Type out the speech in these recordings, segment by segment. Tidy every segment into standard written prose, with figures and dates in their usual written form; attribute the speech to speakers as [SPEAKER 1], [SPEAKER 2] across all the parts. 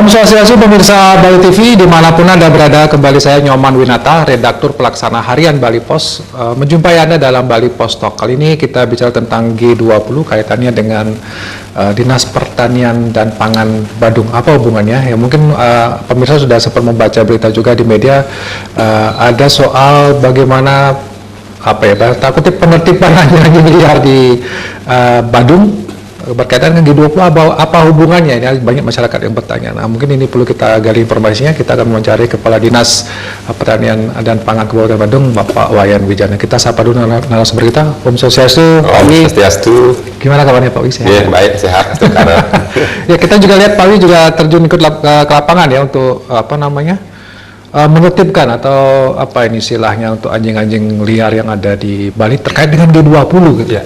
[SPEAKER 1] Om Swastiastu pemirsa Bali TV dimanapun Anda berada, kembali saya Nyoman Winata, redaktur pelaksana harian Bali Pos, menjumpai Anda dalam Bali Pos Talk. Kali ini kita bicara tentang G20 kaitannya dengan Dinas Pertanian dan Pangan Badung. Apa hubungannya? Ya mungkin pemirsa sudah sempat membaca berita juga di media, ada soal bagaimana kutip penertiban anjing liar di Badung berkaitan dengan G20. Apa hubungannya? Ini banyak masyarakat yang bertanya. Nah, mungkin ini perlu kita gali informasinya. Kita akan mencari Kepala Dinas Pertanian dan Pangan Kabupaten Badung, Bapak Wayan Wijana. Kita sapa dulu narasumber kita. Om Swastiastu.
[SPEAKER 2] Om Swastiastu.
[SPEAKER 1] Gimana kabarnya Pak Wi? Sehat?
[SPEAKER 2] Ya, baik, sehat.
[SPEAKER 1] Ya, kita juga lihat Pak Wi juga terjun ikut ke lapangan ya untuk menertibkan atau apa ini istilahnya untuk anjing-anjing liar yang ada di Bali terkait dengan G20 gitu.
[SPEAKER 2] Ya.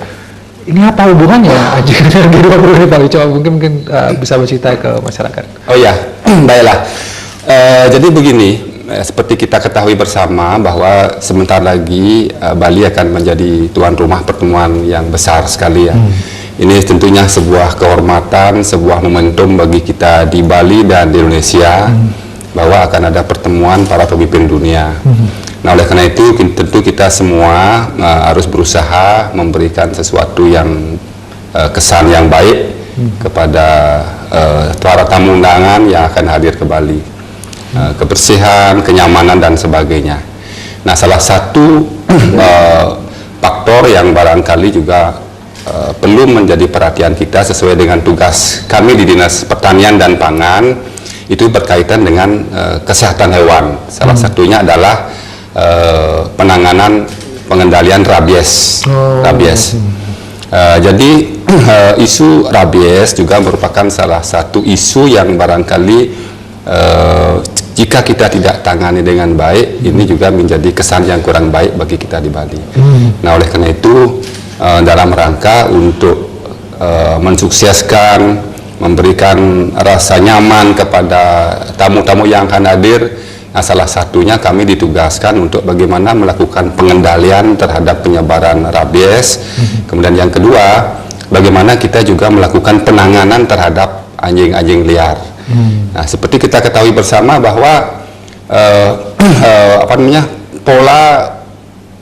[SPEAKER 1] Ini apa hubungannya anjing dengan G20 ini Pak? Coba mungkin bisa bercerita ke masyarakat.
[SPEAKER 2] Oh ya, baiklah. Jadi begini, seperti kita ketahui bersama bahwa sebentar lagi Bali akan menjadi tuan rumah pertemuan yang besar sekali ya. Ini tentunya sebuah kehormatan, sebuah momentum bagi kita di Bali dan di Indonesia bahwa akan ada pertemuan para pemimpin dunia. Nah, oleh karena itu tentu kita semua harus berusaha memberikan sesuatu yang kesan yang baik kepada para tamu undangan yang akan hadir ke Bali. Kebersihan, kenyamanan dan sebagainya. Nah, salah satu faktor yang barangkali juga perlu menjadi perhatian kita sesuai dengan tugas kami di Dinas Pertanian dan Pangan itu berkaitan dengan kesehatan hewan. Salah satunya adalah penanganan pengendalian rabies. Jadi isu rabies juga merupakan salah satu isu yang barangkali jika kita tidak tangani dengan baik, ini juga menjadi kesan yang kurang baik bagi kita di Bali. Nah, oleh karena itu dalam rangka untuk mensukseskan, memberikan rasa nyaman kepada tamu-tamu yang akan hadir. Nah, salah satunya kami ditugaskan untuk bagaimana melakukan pengendalian terhadap penyebaran rabies. Kemudian yang kedua, bagaimana kita juga melakukan penanganan terhadap anjing-anjing liar. Nah, seperti kita ketahui bersama bahwa pola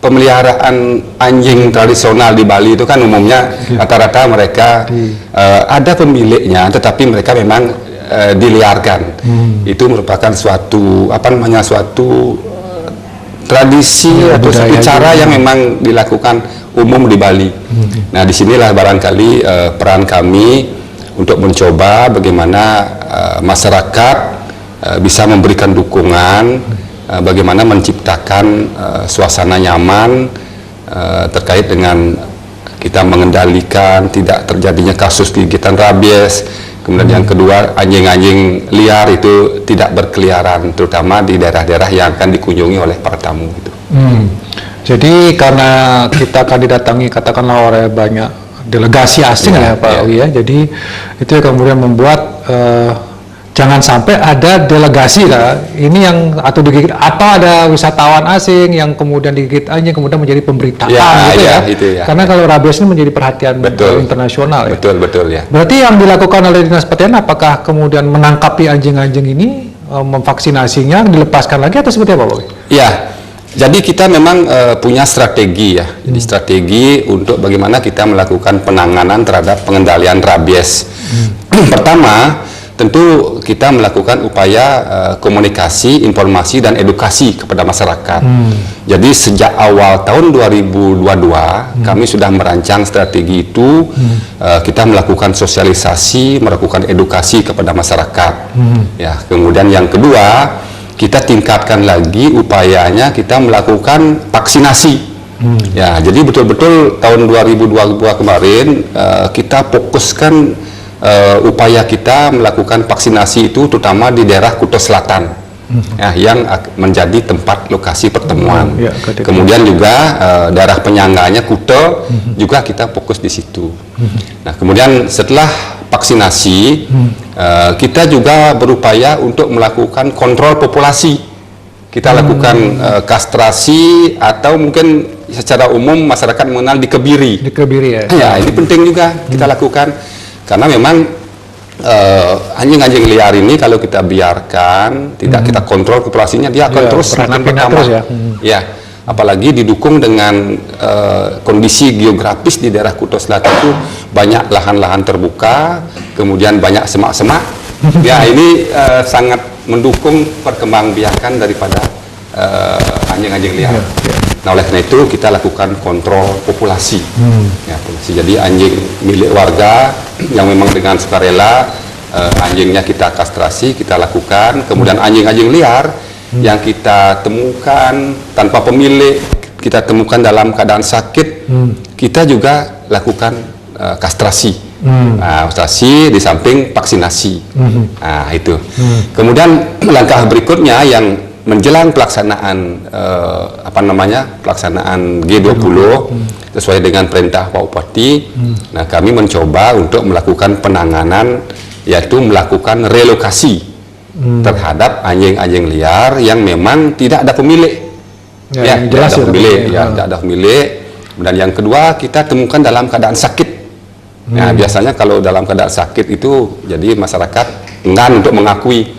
[SPEAKER 2] pemeliharaan anjing tradisional di Bali itu kan umumnya rata-rata mereka ada pemiliknya, tetapi mereka memang diliarkan. Itu merupakan suatu suatu tradisi atau suatu cara yang memang dilakukan umum di Bali. Nah, disinilah barangkali peran kami untuk mencoba bagaimana masyarakat bisa memberikan dukungan, bagaimana menciptakan suasana nyaman terkait dengan kita mengendalikan tidak terjadinya kasus gigitan rabies. Kemudian yang kedua, anjing-anjing liar itu tidak berkeliaran, terutama di daerah-daerah yang akan dikunjungi oleh para tamu. Gitu.
[SPEAKER 1] Jadi karena kita akan didatangi katakanlah oleh banyak delegasi asing ya Pak Wi ya, jadi itu kemudian membuat jangan sampai ada delegasi lah ini yang atau digigit atau ada wisatawan asing yang kemudian digigit anjing kemudian menjadi pemberitaan karena kalau rabies ini menjadi perhatian internasional ya. Betul ya. Berarti yang dilakukan oleh Dinas Pertanian apakah kemudian menangkapi anjing-anjing ini, memvaksinasinya, dilepaskan lagi atau seperti apa Pak? Ya.
[SPEAKER 2] Jadi kita memang punya strategi ya. Jadi strategi untuk bagaimana kita melakukan penanganan terhadap pengendalian rabies. Pertama, tentu kita melakukan upaya komunikasi, informasi, dan edukasi kepada masyarakat. Jadi sejak awal tahun 2022 kami sudah merancang strategi itu. Kita melakukan sosialisasi, melakukan edukasi kepada masyarakat. Ya, kemudian yang kedua, kita tingkatkan lagi upayanya, kita melakukan vaksinasi. Ya, jadi betul-betul tahun 2022 kemarin kita fokuskan upaya kita melakukan vaksinasi itu terutama di daerah Kuto Selatan yang menjadi tempat lokasi pertemuan. Kemudian juga daerah penyangganya Kuto juga kita fokus di situ. Nah, kemudian setelah vaksinasi kita juga berupaya untuk melakukan kontrol populasi. Kita lakukan kastrasi atau mungkin secara umum masyarakat mengenal dikebiri.
[SPEAKER 1] Dikebiri ya.
[SPEAKER 2] Ya, ini penting juga kita lakukan. Karena memang anjing-anjing liar ini kalau kita biarkan, tidak kita kontrol populasinya, dia akan terus semakin bertambah. Ya, apalagi didukung dengan kondisi geografis di daerah Kuto Selatan itu banyak lahan-lahan terbuka, kemudian banyak semak-semak. Ya, ini sangat mendukung perkembangbiakan daripada anjing-anjing liar. Nah, oleh karena itu kita lakukan kontrol populasi. Ya, populasi. Jadi anjing milik warga yang memang dengan sukarela, anjingnya kita kastrasi, kita lakukan. Kemudian anjing-anjing liar yang kita temukan tanpa pemilik, kita temukan dalam keadaan sakit, kita juga lakukan kastrasi. Kastrasi di samping vaksinasi. Nah, itu. Kemudian langkah berikutnya yang menjelang pelaksanaan pelaksanaan G20 sesuai dengan perintah Pak Bupati, nah kami mencoba untuk melakukan penanganan, yaitu melakukan relokasi terhadap anjing-anjing liar yang memang tidak ada pemilik. Tidak ada pemilik, tidak ada pemilik. Dan yang kedua, kita temukan dalam keadaan sakit. Nah, biasanya kalau dalam keadaan sakit itu jadi masyarakat enggan untuk mengakui.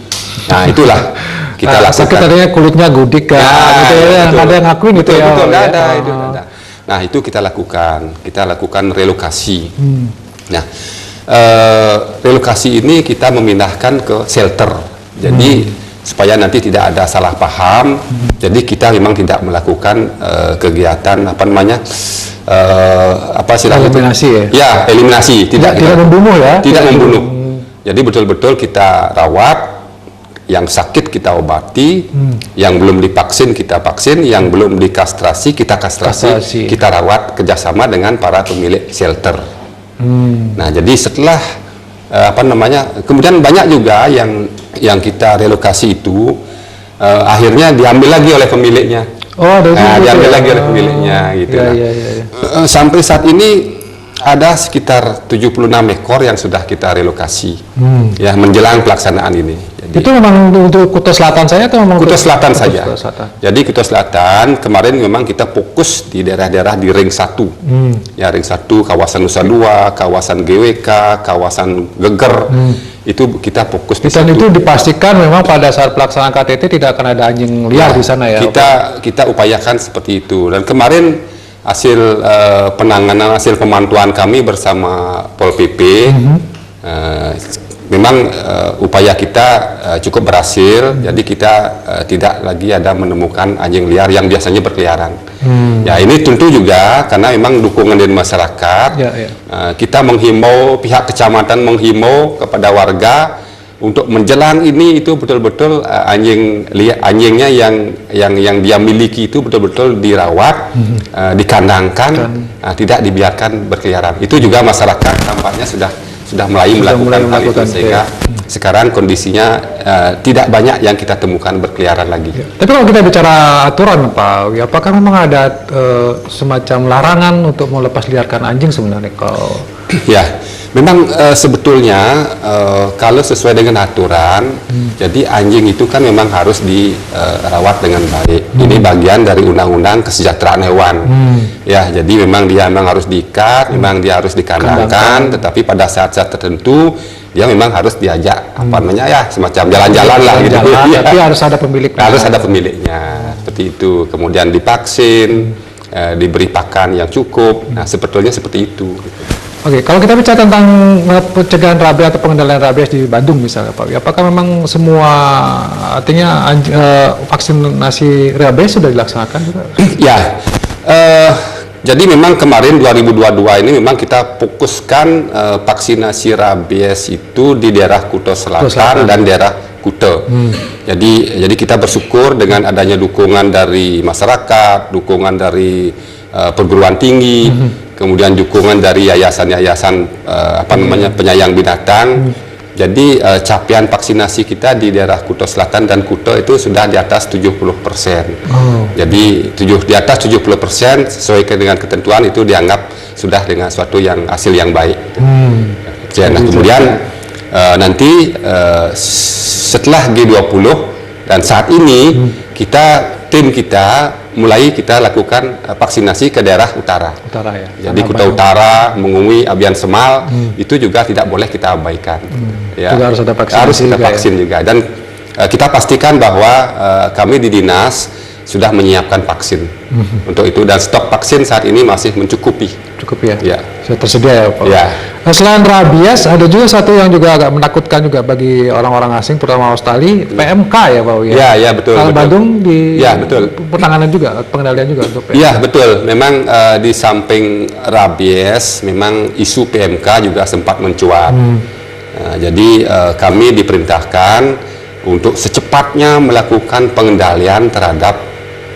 [SPEAKER 2] Nah, itulah kita lakukan.
[SPEAKER 1] Sakit adanya kulitnya gudik kan, ada yang ngakuin gitu ya.
[SPEAKER 2] Betul, ada. Nah, itu kita lakukan relokasi. Nah, relokasi ini kita memindahkan ke shelter. Jadi supaya nanti tidak ada salah paham. Jadi kita memang tidak melakukan kegiatan
[SPEAKER 1] eliminasi ya.
[SPEAKER 2] Ya, eliminasi, tidak
[SPEAKER 1] membunuh ya.
[SPEAKER 2] Tidak membunuh. Jadi betul-betul kita rawat. Yang sakit kita obati, yang belum divaksin kita vaksin, yang belum dikastrasi kita kastrasi, kita rawat kerjasama dengan para pemilik shelter. Nah, jadi setelah kemudian banyak juga yang kita relokasi itu akhirnya diambil lagi oleh pemiliknya. Diambil lagi oleh pemiliknya gitu. Sampai saat ini ada sekitar 76 ekor yang sudah kita relokasi, ya menjelang pelaksanaan ini. Jadi,
[SPEAKER 1] itu memang untuk Kuto Selatan saja atau memang
[SPEAKER 2] Kuto Selatan saja? Jadi Kuto Selatan kemarin memang kita fokus di daerah-daerah di Ring 1, ya Ring 1, kawasan Nusa Dua, kawasan GWK, kawasan Geger, itu kita fokus di situ.
[SPEAKER 1] Dan itu dipastikan memang pada saat pelaksanaan KTT tidak akan ada anjing liar di sana ya?
[SPEAKER 2] Kita upayakan seperti itu. Dan kemarin hasil penanganan, hasil pemantauan kami bersama Pol PP, memang upaya kita cukup berhasil. Jadi kita tidak lagi ada menemukan anjing liar yang biasanya berkeliaran. Ya, ini tentu juga karena memang dukungan dari masyarakat. Kita menghimbau, pihak kecamatan menghimbau kepada warga untuk menjelang ini itu betul-betul anjingnya yang dia miliki itu betul-betul dirawat, dikandangkan, tidak dibiarkan berkeliaran. Itu juga masyarakat tampaknya sudah mulai melakukan hal itu, sehingga sekarang kondisinya tidak banyak yang kita temukan berkeliaran lagi.
[SPEAKER 1] Tapi kalau kita bicara aturan Pak, apakah memang ada semacam larangan untuk melepas liarkan anjing sebenarnya kalau?
[SPEAKER 2] Ya, memang sebetulnya kalau sesuai dengan aturan, jadi anjing itu kan memang harus dirawat dengan baik. Ini bagian dari Undang-Undang Kesejahteraan Hewan. Ya, jadi memang dia harus diikat, memang dia harus dikandangkan, tetapi pada saat-saat tertentu dia memang harus diajak semacam jalan-jalan lah gitu.
[SPEAKER 1] Tapi harus ada pemiliknya.
[SPEAKER 2] Harus ada pemiliknya, seperti itu. Kemudian divaksin, diberi pakan yang cukup. Nah, sebetulnya seperti itu.
[SPEAKER 1] Oke, kalau kita bicara tentang pencegahan rabies atau pengendalian rabies di Bandung misalnya Pak, apakah memang semua artinya vaksinasi rabies sudah dilaksanakan juga? Ya,
[SPEAKER 2] jadi memang kemarin 2022 ini memang kita fokuskan vaksinasi rabies itu di daerah Kuto Selatan dan daerah Kuto. Jadi kita bersyukur dengan adanya dukungan dari masyarakat, dukungan dari perguruan tinggi, kemudian dukungan dari yayasan-yayasan penyayang binatang. Jadi capaian vaksinasi kita di daerah Kuto Selatan dan Kuto itu sudah di atas 70%. Jadi di atas 70% sesuai dengan ketentuan itu dianggap sudah dengan suatu hasil yang baik. Nah, kemudian nanti setelah G20 dan saat ini kita tim kita mulai kita lakukan vaksinasi ke daerah utara.
[SPEAKER 1] Utara ya.
[SPEAKER 2] Jadi Kuta Utara, Mengungwi, Abian Semal itu juga tidak boleh kita abaikan. Ya.
[SPEAKER 1] Juga harus ada vaksinasi.
[SPEAKER 2] Harus kita
[SPEAKER 1] juga,
[SPEAKER 2] vaksin
[SPEAKER 1] ya.
[SPEAKER 2] juga. Dan kita pastikan bahwa kami di dinas sudah menyiapkan vaksin untuk itu, dan stok vaksin saat ini masih mencukupi.
[SPEAKER 1] Cukup ya.
[SPEAKER 2] Ya.
[SPEAKER 1] Sudah tersedia ya Pak.
[SPEAKER 2] Ya.
[SPEAKER 1] Nah, selain rabies, ada juga satu yang juga agak menakutkan juga bagi orang-orang asing, terutama Australia, PMK ya Pak.
[SPEAKER 2] Ya, ya betul.
[SPEAKER 1] Kalau
[SPEAKER 2] betul.
[SPEAKER 1] Badung di
[SPEAKER 2] Ya, betul.
[SPEAKER 1] penanganan juga, pengendalian juga untuk PMK.
[SPEAKER 2] Iya betul, memang di samping rabies, memang isu PMK juga sempat mencuat. Jadi kami diperintahkan untuk secepatnya melakukan pengendalian terhadap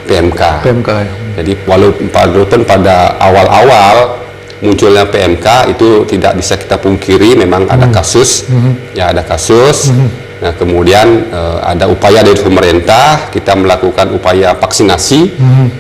[SPEAKER 2] PMK.
[SPEAKER 1] PMK ya.
[SPEAKER 2] Jadi walaupun pada awal-awal munculnya PMK itu tidak bisa kita pungkiri, memang ada kasus, ya ada kasus. Nah kemudian ada upaya dari pemerintah, kita melakukan upaya vaksinasi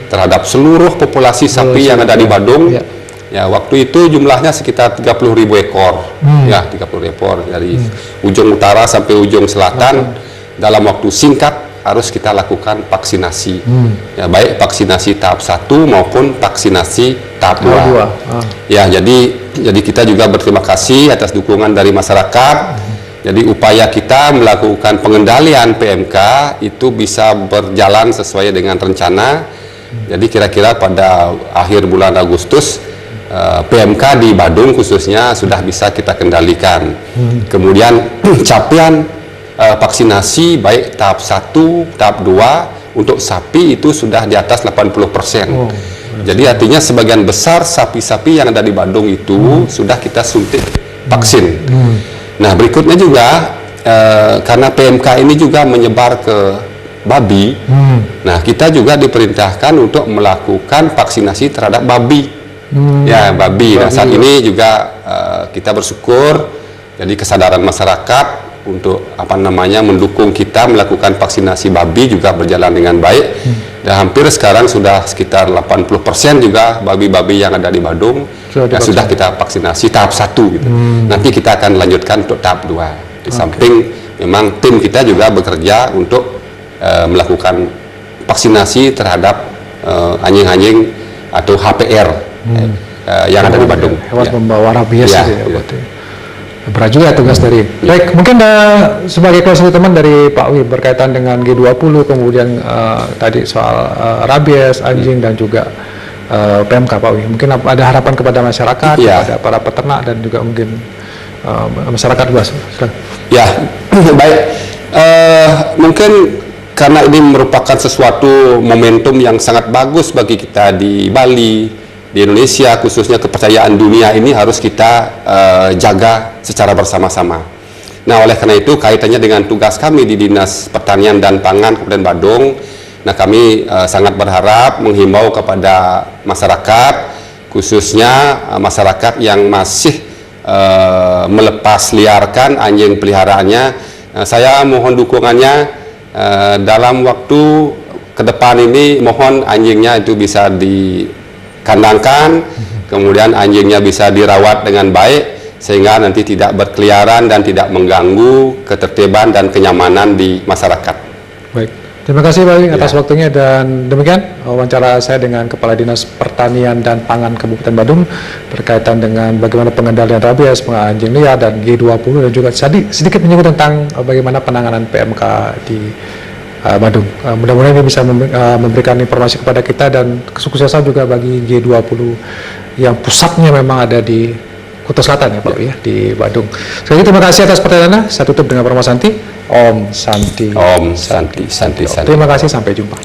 [SPEAKER 2] terhadap seluruh populasi sapi yang ada di Badung.
[SPEAKER 1] Ya.
[SPEAKER 2] Ya waktu itu jumlahnya sekitar 30.000 ekor, ya 30 ekor dari ujung utara sampai ujung selatan. Dalam waktu singkat harus kita lakukan vaksinasi, ya baik vaksinasi tahap 1 maupun vaksinasi tahap 2. Ya jadi kita juga berterima kasih atas dukungan dari masyarakat. Jadi upaya kita melakukan pengendalian PMK itu bisa berjalan sesuai dengan rencana. Jadi kira-kira pada akhir bulan Agustus PMK di Badung khususnya sudah bisa kita kendalikan. Kemudian capaian vaksinasi baik tahap 1, tahap 2 untuk sapi itu sudah di atas 80%. Jadi artinya sebagian besar sapi-sapi yang ada di Badung itu sudah kita suntik vaksin. Nah berikutnya juga karena PMK ini juga menyebar ke babi, nah kita juga diperintahkan untuk melakukan vaksinasi terhadap babi. Ya babi. Nah saat ini juga kita bersyukur jadi kesadaran masyarakat untuk mendukung kita melakukan vaksinasi babi juga berjalan dengan baik. Dan hampir sekarang sudah sekitar 80% juga babi-babi yang ada di Badung sudah kita vaksinasi tahap 1 gitu. Nanti kita akan lanjutkan untuk tahap 2. Di samping memang tim kita juga bekerja untuk melakukan vaksinasi terhadap anjing-anjing atau HPR yang ada di Badung.
[SPEAKER 1] Hewan pembawa rabies
[SPEAKER 2] ya,
[SPEAKER 1] gitu ya,
[SPEAKER 2] ya.
[SPEAKER 1] berarti. Berat juga tugas dari. Baik, mungkin sebagai closing statement dari Pak Wi berkaitan dengan G20, kemudian tadi soal rabies anjing dan juga PMK Pak Wi. Mungkin ada harapan kepada masyarakat, kepada para peternak dan juga mungkin masyarakat luas.
[SPEAKER 2] Ya, baik. Mungkin karena ini merupakan sesuatu momentum yang sangat bagus bagi kita di Bali, di Indonesia, khususnya kepercayaan dunia ini harus kita jaga secara bersama-sama. Nah, oleh karena itu kaitannya dengan tugas kami di Dinas Pertanian dan Pangan Kabupaten Badung, nah kami sangat berharap menghimbau kepada masyarakat, khususnya masyarakat yang masih melepas liarkan anjing peliharaannya. Saya mohon dukungannya dalam waktu ke depan ini, mohon anjingnya itu bisa dikandangkan, kemudian anjingnya bisa dirawat dengan baik sehingga nanti tidak berkeliaran dan tidak mengganggu ketertiban dan kenyamanan di masyarakat.
[SPEAKER 1] Baik, terima kasih Pak Wi atas waktunya, dan demikian wawancara saya dengan Kepala Dinas Pertanian dan Pangan Kabupaten Badung berkaitan dengan bagaimana pengendalian rabies, anjing liar dan G20, dan juga sedikit menyebut tentang bagaimana penanganan PMK di Badung. Mudah-mudahan ini bisa memberikan informasi kepada kita dan kesuksesan juga bagi G20 yang pusatnya memang ada di Kuta Selatan ya Pak ya, di Badung. Sekali lagi terima kasih atas pertanyaannya. Saya tutup dengan Parama Santi. Om Santi.
[SPEAKER 2] Om Santi, Santi, Santi.
[SPEAKER 1] Terima kasih, sampai jumpa.